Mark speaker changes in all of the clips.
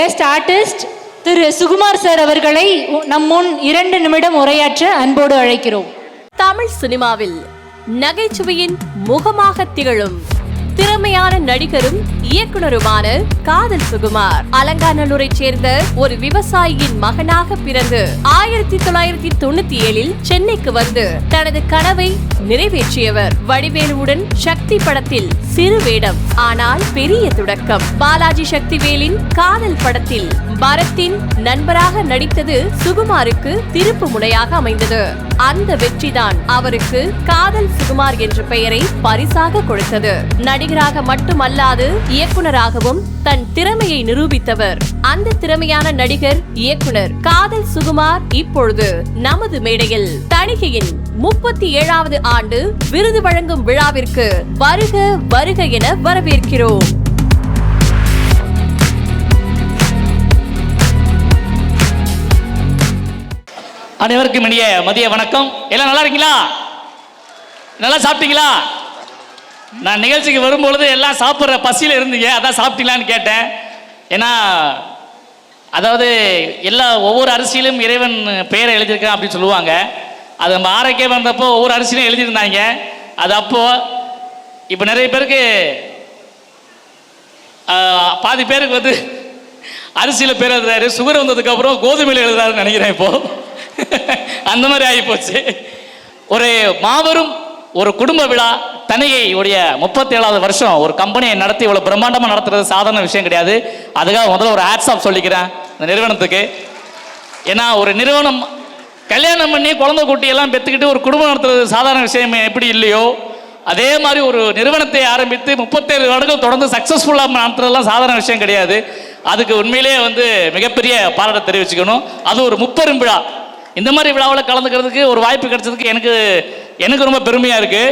Speaker 1: Best artist திரு Sukumar sir அவர்களை நம் முன் 2 நிமிடம் உரையாற்ற அன்போடு அழைக்கிறோம்.
Speaker 2: தமிழ் சினிமாவில் நகைச்சுவையின் முகமாக திகழும் திறமையான நடிகரும் இயக்குனருமான காதல் சுகுமார் அலங்காநல்லூரை சேர்ந்த ஒரு விவசாயியின் மகனாக பிறந்து 1997 சென்னைக்கு வந்து தனது கனவை நிறைவேற்றியவர். வடிவேலுவுடன் சக்தி படத்தில் சிறு வேடம், ஆனால் பெரிய தொடக்கம். பாலாஜி சக்திவேலின் காதல் படத்தில் பரத்தின் நண்பராக நடித்தது சுகுமாருக்கு திருப்பு முனையாக அமைந்தது. அந்த வெற்றிதான் அவருக்கு காதல் சுகுமார் என்ற பெயரை பரிசாக கொடுத்தது. நடிகராக மட்டுமல்லாது இயக்குனராகவும் தன் திறமையை நிரூபித்தவர். அந்த திறமையான நடிகர் இயக்குனர் காதல் சுகுமார் இப்பொழுது நமது மேடையில் தணிகையின் 37வது ஆண்டு விருது வழங்கும் விழாவிற்கு வருக வருக என வரவேற்கிறோம்.
Speaker 3: அனைவருக்கும் இனிய மதிய வணக்கம். எல்லாம் நல்லா இருக்கீங்களா? நல்லா சாப்பிட்டீங்களா? நான் நிகழ்ச்சிக்கு வரும்பொழுது எல்லாம் சாப்பிட்ற பசியில் இருந்தீங்க, அதான் சாப்பிட்டீங்களான்னு கேட்டேன். ஏன்னா அதாவது ஒவ்வொரு அரிசியிலும் இறைவன் பெயரை எழுதியிருக்கான் அப்படின்னு சொல்லுவாங்க. அது நம்ம ஆரோக்கியம் வந்தப்போ ஒவ்வொரு அரிசியிலும் எழுதியிருந்தாங்க. அது அப்போது இப்போ நிறைய பேருக்கு பாதி பேருக்கு வந்து அரிசியில் பேர் எழுதுறாரு, சுகர் வந்ததுக்கப்புறம் கோதுமையில் எழுதுறாருன்னு நினைக்கிறேன். இப்போது அந்த மாதிரி ஆகிப்போச்சு. ஒரு மாபெரும் ஒரு குடும்ப விழா தணிகையுடைய 37வது வருஷம் ஒரு கம்பெனியை நடத்தி இவ்வளோ பிரம்மாண்டமாக நடத்துறது சாதாரண விஷயம் கிடையாது. அதுக்காக முதல்ல ஒரு ஹேட்ஸ் ஆஃப் சொல்லிக்கிறேன் இந்த நிறுவனத்துக்கு. ஏன்னா ஒரு நிறுவனம் கல்யாணம் பண்ணி குழந்தை குட்டியெல்லாம் பெற்றுக்கிட்டு ஒரு குடும்பம் நடத்துறது சாதாரண விஷயம் எப்படி இல்லையோ, அதே மாதிரி ஒரு நிறுவனத்தை ஆரம்பித்து 37 வருடங்கள் தொடர்ந்து சக்ஸஸ்ஃபுல்லாக நடத்துறதுலாம் சாதாரண விஷயம் கிடையாது. அதுக்கு உண்மையிலே வந்து மிகப்பெரிய பாராட்ட தெரிவிச்சுக்கணும். அது ஒரு முப்பெரும் விழா. இந்த மாதிரி விழாவில் கலந்துக்கிறதுக்கு ஒரு வாய்ப்பு கிடைச்சதுக்கு எனக்கு ரொம்ப பெருமையாக இருக்குது.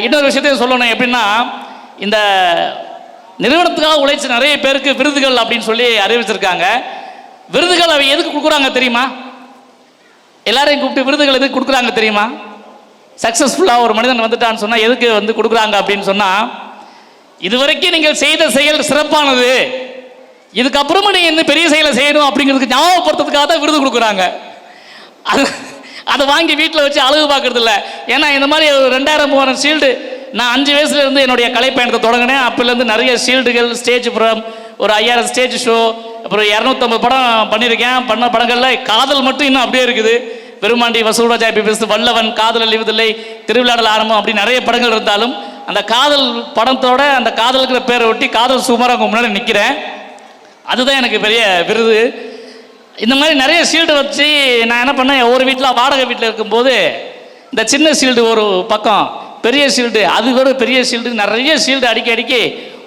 Speaker 3: இன்னொரு விஷயத்தையும் சொல்லணும். எப்படின்னா, இந்த நிறுவனத்துக்காக உழைச்சி நிறைய பேருக்கு விருதுகள் அப்படின்னு சொல்லி அறிவிச்சிருக்காங்க. விருதுகள் அவை எதுக்கு கொடுக்குறாங்க தெரியுமா? எல்லாரையும் கூப்பிட்டு விருதுகள் எதுக்கு கொடுக்குறாங்க தெரியுமா? சக்ஸஸ்ஃபுல்லாக ஒரு மனிதன் வந்துட்டான்னு சொன்னால் எதுக்கு வந்து கொடுக்குறாங்க அப்படின்னு சொன்னால், இதுவரைக்கும் நீங்கள் செய்த செயல் சிறப்பானது, இதுக்கப்புறமா நீங்கள் இன்னும் பெரிய செயலை செய்யணும் அப்படிங்கிறதுக்கு ஞாபகப்படுத்துறதுக்காக தான் விருது கொடுக்குறாங்க. அதை வாங்கி வீட்டில் வச்சு அழகு பார்க்கறது இல்லை. ஏன்னா இந்த மாதிரி ஒரு 2000-3000 ஷீல்டு நான் 5 வயசுலேருந்து என்னுடைய கலை பயணத்தை தொடங்கினேன். அப்போலேருந்து நிறைய ஷீல்டுகள், ஸ்டேஜ் ப்ரோக்ராம், ஒரு 5000 ஸ்டேஜ் ஷோ, அப்புறம் 250 படம் பண்ணியிருக்கேன். பண்ண படங்களில் காதல் மட்டும் இன்னும் அப்படியே இருக்குது. பெருமாண்டி, வசூல்ராஜா, பிபிஎஸ், வல்லவன், காதல் அழிவதில்லை, திருவிழாடல் ஆரம்பம், அப்படி நிறைய படங்கள் இருந்தாலும் அந்த காதல் படத்தோட அந்த காதலுக்கு பேரை ஒட்டி காதல் சுமாராக அவங்க முன்னாடி நிற்கிறேன். அதுதான் எனக்கு பெரிய விருது. இந்த மாதிரி நிறைய ஷீல்டு வச்சு நான் என்ன பண்ணேன், ஒரு வீட்டில் வாடகை வீட்டில் இருக்கும்போது இந்த சின்ன ஷீல்டு ஒரு பக்கம், பெரிய ஷீல்டு அது கூட பெரிய ஷீல்டு, நிறைய ஷீல்டு அடிக்கி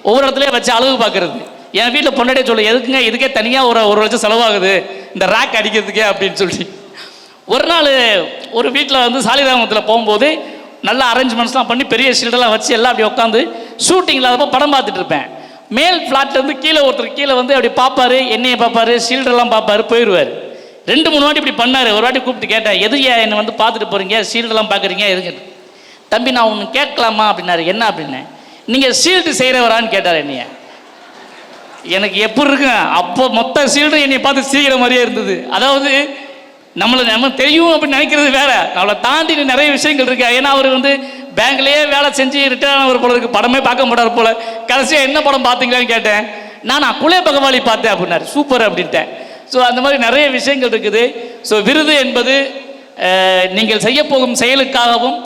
Speaker 3: ஒவ்வொரு இடத்துலையும் வச்சு அழகு பார்க்கறது. என் வீட்டில் பொண்டாட்டியே சொல்லு, எதுக்குங்க இதுக்கே தனியாக ஒரு லட்சம் செலவாகுது இந்த ரேக் அடிக்கிறதுக்கே அப்படின்னு சொல்லி. ஒரு நாள் ஒரு வீட்டில் வந்து சாலிகிராமத்தில் போகும்போது நல்ல அரேஞ்ச்மெண்ட்ஸ்லாம் பண்ணி பெரிய ஷீல்டெல்லாம் வச்சு எல்லாம் அப்படி உட்காந்து ஷூட்டிங் இல்லாதப்போ படம் பார்த்துட்டு இருப்பேன். மேல் ஃப்ளாட்லேருந்து ஒருத்தர் கீழே வந்து அப்படி பார்ப்பாரு, என்னையை பார்ப்பாரு, ஷீல்டெல்லாம் பார்ப்பாரு, போயிடுவார். 2-3 வாட்டி இப்படி பண்ணார். ஒரு வாட்டி கூப்பிட்டு கேட்டேன், எதுயா என்னை வந்து பார்த்துட்டு போகிறீங்க, ஷீல்டெல்லாம் பார்க்குறீங்க எதுக்கு? தம்பி நான் ஒன்று கேட்கலாமா அப்படின்னாரு. என்ன அப்படின்னு? நீங்கள் ஷீல்டு செய்கிறவரான்னு கேட்டார் என்னைய. எனக்கு எப்படி இருக்குங்க, அப்போ மொத்த ஷீல்டு என்னை பார்த்து சிரிக்கிற மாதிரியே இருந்தது. அதாவது நம்ம தெரியும் அப்படின்னு நினைக்கிறது வேற, அவளை தாண்டி நிறைய விஷயங்கள் இருக்கு. ஏன்னா அவர் வந்து பேங்க்லேயே வேலை செஞ்சு ரிட்டையர் ஆனவர் போல இருக்கு, படமே பார்க்க மாட்டார் போல. கடைசியாக என்ன படம் பார்த்தீங்களான்னு கேட்டேன். நான் குலே பகவாலி பார்த்தேன் அப்படின்னாரு. சூப்பர் அப்படின்ட்டேன். ஸோ அந்த மாதிரி நிறைய விஷயங்கள் இருக்குது. ஸோ விருது என்பது நீங்கள் செய்ய போகும் செயலுக்காகவும்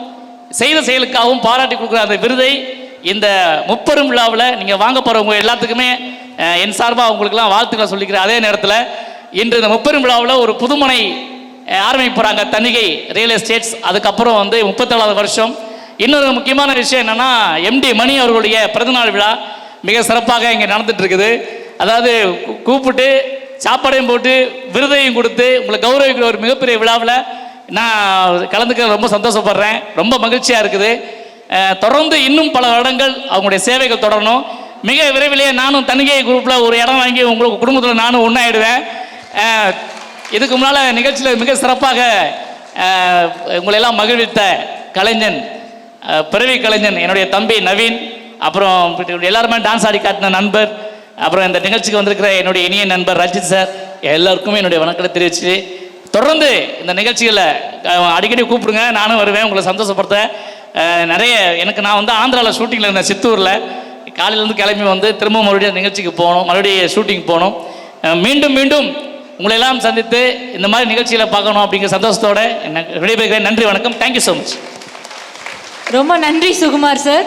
Speaker 3: செய்த செயலுக்காகவும் பாராட்டி கொடுக்குற அந்த விருதை இந்த முப்பெரும் விழாவில் நீங்கள் வாங்க போகிறவங்க எல்லாத்துக்குமே என் சார்பாக அவங்களுக்கெல்லாம் வாழ்த்துக்களை சொல்லிக்கிறேன். அதே நேரத்தில் இன்று இந்த முப்பெரும் விழாவில் ஒரு புதுமனை ஆரம்பிக்க போகிறாங்க, தணிகை ரியல் எஸ்டேட்ஸ். அதுக்கப்புறம் வந்து 37வது வருஷம். இன்னொரு முக்கியமான விஷயம் என்னென்னா, எம்டி மணி அவர்களுடைய பிறந்தநாள் விழா மிக சிறப்பாக இங்கே நடந்துட்டு இருக்குது. அதாவது கூப்பிட்டு சாப்பாடையும் போட்டு விருதையும் கொடுத்து உங்களை கௌரவிக்கிற ஒரு மிகப்பெரிய விழாவில் நான் கலந்துக்க ரொம்ப சந்தோஷப்படுறேன். ரொம்ப மகிழ்ச்சியாக இருக்குது. தொடர்ந்து இன்னும் பல வருடங்கள் அவங்களுடைய சேவைகள் தொடரணும். மிக விரைவிலேயே நானும் தணிகை குரூப்பில் ஒரு இடம் வாங்கி உங்களுக்கு குடும்பத்தில் நானும் ஒன்றாயிடுவேன். இதுக்கு முன்னால் நிகழ்ச்சியில் மிக சிறப்பாக உங்களெல்லாம் மகிழ்வித்த கலைஞன், பிறவி கலைஞன் என்னுடைய தம்பி நவீன், அப்புறம் எல்லாருமே டான்ஸ் ஆடி காட்டின நண்பர் அப்புறம் இந்த நிகழ்ச்சிக்கு வந்திருக்கிற என்னுடைய இனிய நண்பர் ரஞ்சித் சார் எல்லாருக்குமே என்னுடைய வணக்கத்தை தெரிவிச்சு தொடர்ந்து இந்த நிகழ்ச்சிகளை அடிக்கடி கூப்பிடுங்க, நானும் வருவேன் உங்களை சந்தோஷப்படுத்த. நிறைய நான் வந்து ஆந்திராவில் ஷூட்டிங்கில் இருந்தேன், சித்தூரில். காலையிலேருந்து கிளம்பி வந்து திரும்ப மறுபடியும் நிகழ்ச்சிக்கு போகணும், மறுபடியும் ஷூட்டிங் போகணும். மீண்டும் மீண்டும் உங்களை எல்லாம் சந்தித்து இந்த மாதிரி நிகழ்ச்சிகளை பார்க்கணும் அப்படிங்கிற சந்தோஷத்தோடு விடைபெறுகிறேன். நன்றி, வணக்கம். Thank you so much.
Speaker 1: ரொம்ப நன்றி சுகுமார் சார்.